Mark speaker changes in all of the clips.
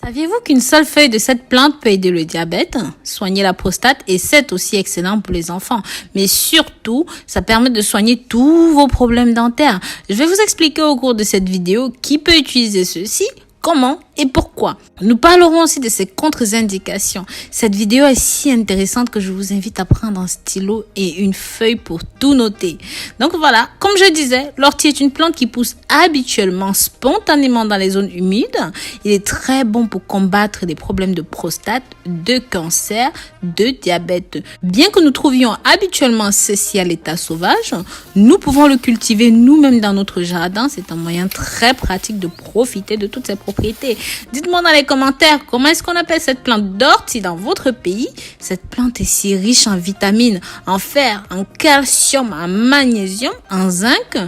Speaker 1: Saviez-vous qu'une seule feuille de cette plante peut aider le diabète, soigner la prostate et c'est aussi excellent pour les enfants. Mais surtout, ça permet de soigner tous vos problèmes dentaires. Je vais vous expliquer au cours de cette vidéo qui peut utiliser ceci, comment et pourquoi. Nous parlerons aussi de ses contre-indications. Cette vidéo est si intéressante que je vous invite à prendre un stylo et une feuille pour tout noter. Donc voilà, comme je disais, l'ortie est une plante qui pousse habituellement spontanément dans les zones humides. Il est très bon pour combattre des problèmes de prostate, de cancer, de diabète. Bien que nous trouvions habituellement ceci à l'état sauvage, nous pouvons le cultiver nous-mêmes dans notre jardin. C'est un moyen très pratique de profiter de toutes ses propriétés. Dites-moi dans les commentaires comment est-ce qu'on appelle cette plante d'ortie dans votre pays. Cette plante est si riche en vitamines, en fer, en calcium, en magnésium, en zinc,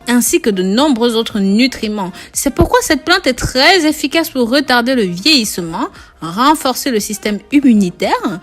Speaker 1: ainsi que de nombreux autres nutriments. C'est pourquoi cette plante est très efficace pour retarder le vieillissement, renforcer le système immunitaire,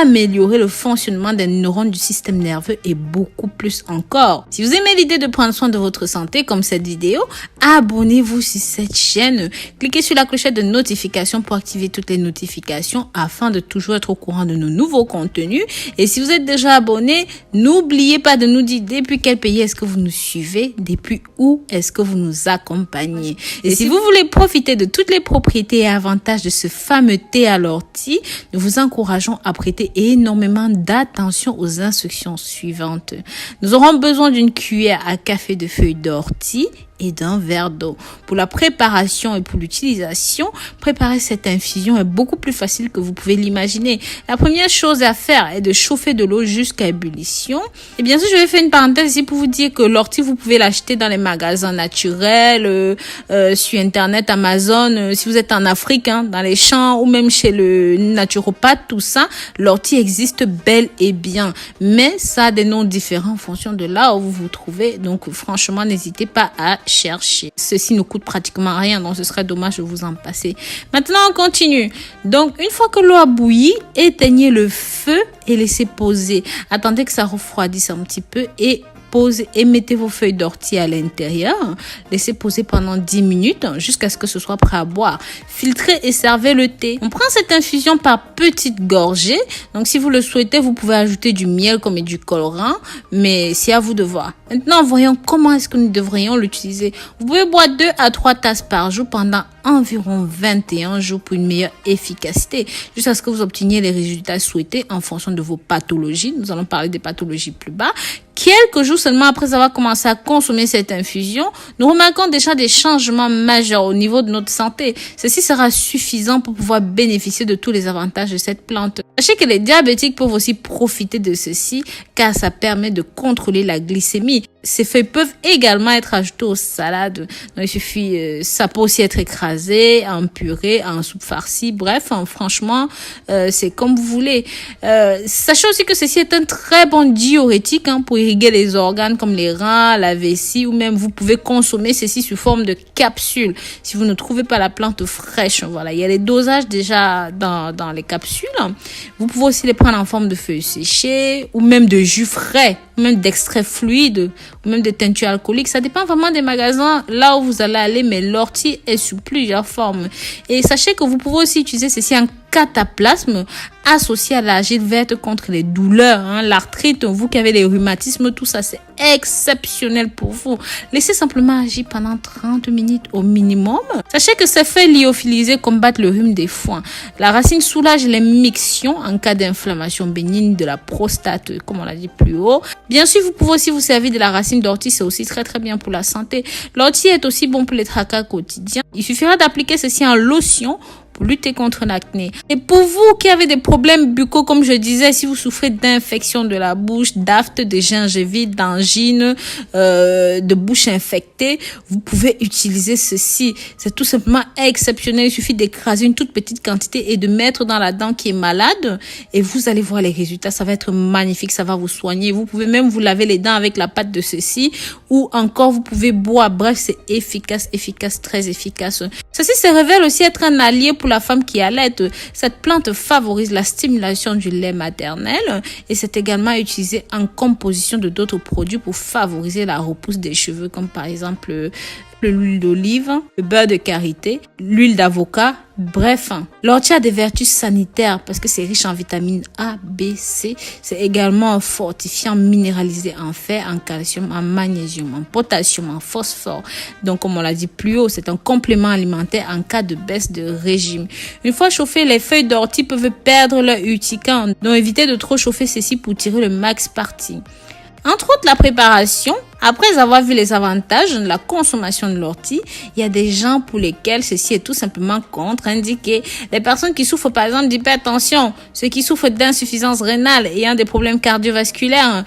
Speaker 1: améliorer le fonctionnement des neurones du système nerveux et beaucoup plus encore. Si vous aimez l'idée de prendre soin de votre santé comme cette vidéo, abonnez-vous sur cette chaîne. Cliquez sur la clochette de notification pour activer toutes les notifications afin de toujours être au courant de nos nouveaux contenus. Et si vous êtes déjà abonné, n'oubliez pas de nous dire depuis quel pays est-ce que vous nous suivez, depuis où est-ce que vous nous accompagnez. Et si vous voulez profiter de toutes les propriétés et avantages de ce fameux thé à l'ortie, nous vous encourageons à prêter énormément d'attention aux instructions suivantes. Nous aurons besoin d'une cuillère à café de feuilles d'ortie et d'un verre d'eau. Pour la préparation et pour l'utilisation, préparer cette infusion est beaucoup plus facile que vous pouvez l'imaginer. La première chose à faire est de chauffer de l'eau jusqu'à ébullition. Et bien sûr, je vais faire une parenthèse ici pour vous dire que l'ortie, vous pouvez l'acheter dans les magasins naturels, sur Internet, Amazon, si vous êtes en Afrique, dans les champs ou même chez le naturopathe, tout ça, l'ortie existe bel et bien. Mais ça a des noms différents en fonction de là où vous vous trouvez. Donc, franchement, n'hésitez pas à chercher. Ceci ne coûte pratiquement rien, donc ce serait dommage de vous en passer. Maintenant, on continue. Donc, une fois que l'eau a bouilli, éteignez le feu et laissez poser. Attendez que ça refroidisse un petit peu et mettez vos feuilles d'ortie à l'intérieur. Laissez poser pendant 10 minutes jusqu'à ce que ce soit prêt à boire. Filtrez et servez le thé. On prend cette infusion par petites gorgées. Donc, si vous le souhaitez, vous pouvez ajouter du miel comme du colorant, mais c'est à vous de voir. Maintenant, voyons comment est-ce que nous devrions l'utiliser. Vous pouvez boire 2 à 3 tasses par jour pendant environ 21 jours pour une meilleure efficacité, jusqu'à ce que vous obteniez les résultats souhaités en fonction de vos pathologies. Nous allons parler des pathologies plus bas. Quelques jours seulement après avoir commencé à consommer cette infusion, nous remarquons déjà des changements majeurs au niveau de notre santé. Ceci sera suffisant pour pouvoir bénéficier de tous les avantages de cette plante. Sachez que les diabétiques peuvent aussi profiter de ceci car ça permet de contrôler la glycémie. Ces feuilles peuvent également être ajoutées aux salades. Donc, il suffit, ça peut aussi être écrasé, en purée, en soupe farcie. Bref, franchement, c'est comme vous voulez. Sachez aussi que ceci est un très bon diurétique pour irriguer les organes comme les reins, la vessie ou même vous pouvez consommer ceci sous forme de capsules. Si vous ne trouvez pas la plante fraîche, voilà, il y a les dosages déjà dans les capsules. Vous pouvez aussi les prendre en forme de feuilles séchées ou même de jus frais, ou même d'extrait fluide, ou même de teinture alcoolique. Ça dépend vraiment des magasins là où vous allez aller, mais l'ortie est sous plusieurs formes. Et sachez que vous pouvez aussi utiliser ceci en cataplasme associé à l'argile verte contre les douleurs, l'arthrite, vous qui avez les rhumatismes, tout ça, c'est exceptionnel pour vous. Laissez simplement agir pendant 30 minutes au minimum. Sachez que ces feuilles lyophilisées combattent le rhume des foins. La racine soulage les mictions en cas d'inflammation bénigne de la prostate, comme on l'a dit plus haut. Bien sûr, vous pouvez aussi vous servir de la racine d'ortie, c'est aussi très très bien pour la santé. L'ortie est aussi bon pour les tracas quotidiens. Il suffira d'appliquer ceci en lotion pour lutter contre l'acné. Et pour vous qui avez des problèmes buccaux, comme je disais, si vous souffrez d'infection de la bouche, d'aphte, de gingivite, d'angine, de bouche infectée, vous pouvez utiliser ceci. C'est tout simplement exceptionnel. Il suffit d'écraser une toute petite quantité et de mettre dans la dent qui est malade et vous allez voir les résultats. Ça va être magnifique, ça va vous soigner. Vous pouvez même vous laver les dents avec la pâte de ceci ou encore vous pouvez boire. Bref, c'est efficace, très efficace. Ceci se révèle aussi être un allié pour la femme qui allait. Cette plante favorise la stimulation du lait maternel et c'est également utilisé en composition de d'autres produits pour favoriser la repousse des cheveux comme par exemple l'huile d'olive, le beurre de karité, l'huile d'avocat. Bref, l'ortie a des vertus sanitaires parce que c'est riche en vitamines A, B, C. C'est également un fortifiant minéralisé en fer, en calcium, en magnésium, en potassium, en phosphore. Donc, comme on l'a dit plus haut, c'est un complément alimentaire en cas de baisse de régime. Une fois chauffées, les feuilles d'ortie peuvent perdre leur urticant. Donc, évitez de trop chauffer ceci pour tirer le max parti. Entre autres, la préparation. Après avoir vu les avantages de la consommation de l'ortie, il y a des gens pour lesquels ceci est tout simplement contre-indiqué. Les personnes qui souffrent par exemple d'hypertension, ceux qui souffrent d'insuffisance rénale ayant des problèmes cardiovasculaires,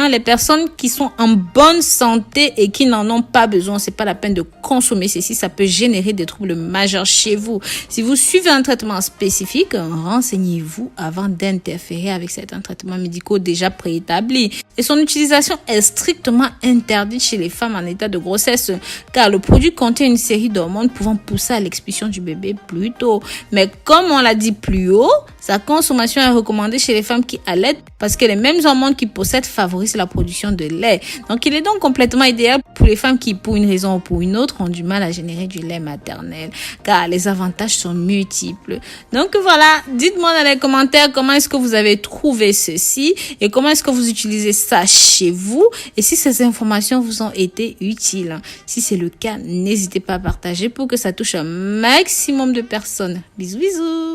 Speaker 1: les personnes qui sont en bonne santé et qui n'en ont pas besoin, c'est pas la peine de consommer ceci, ça peut générer des troubles majeurs chez vous. Si vous suivez un traitement spécifique, renseignez-vous avant d'interférer avec certains traitements médicaux déjà préétablis. Et son utilisation est strictement interdite chez les femmes en état de grossesse car le produit contient une série d'hormones pouvant pousser à l'expulsion du bébé plus tôt. Mais comme on l'a dit plus haut, sa consommation est recommandée chez les femmes qui allaitent parce que les mêmes hormones qu'ils possèdent favorisent la production de lait. Donc il est donc complètement idéal pour les femmes qui, pour une raison ou pour une autre, ont du mal à générer du lait maternel car les avantages sont multiples. Donc voilà, dites-moi dans les commentaires comment est-ce que vous avez trouvé ceci et comment est-ce que vous utilisez ça chez vous et si ces informations vous ont été utiles. Si c'est le cas, n'hésitez pas à partager pour que ça touche un maximum de personnes. Bisous bisous.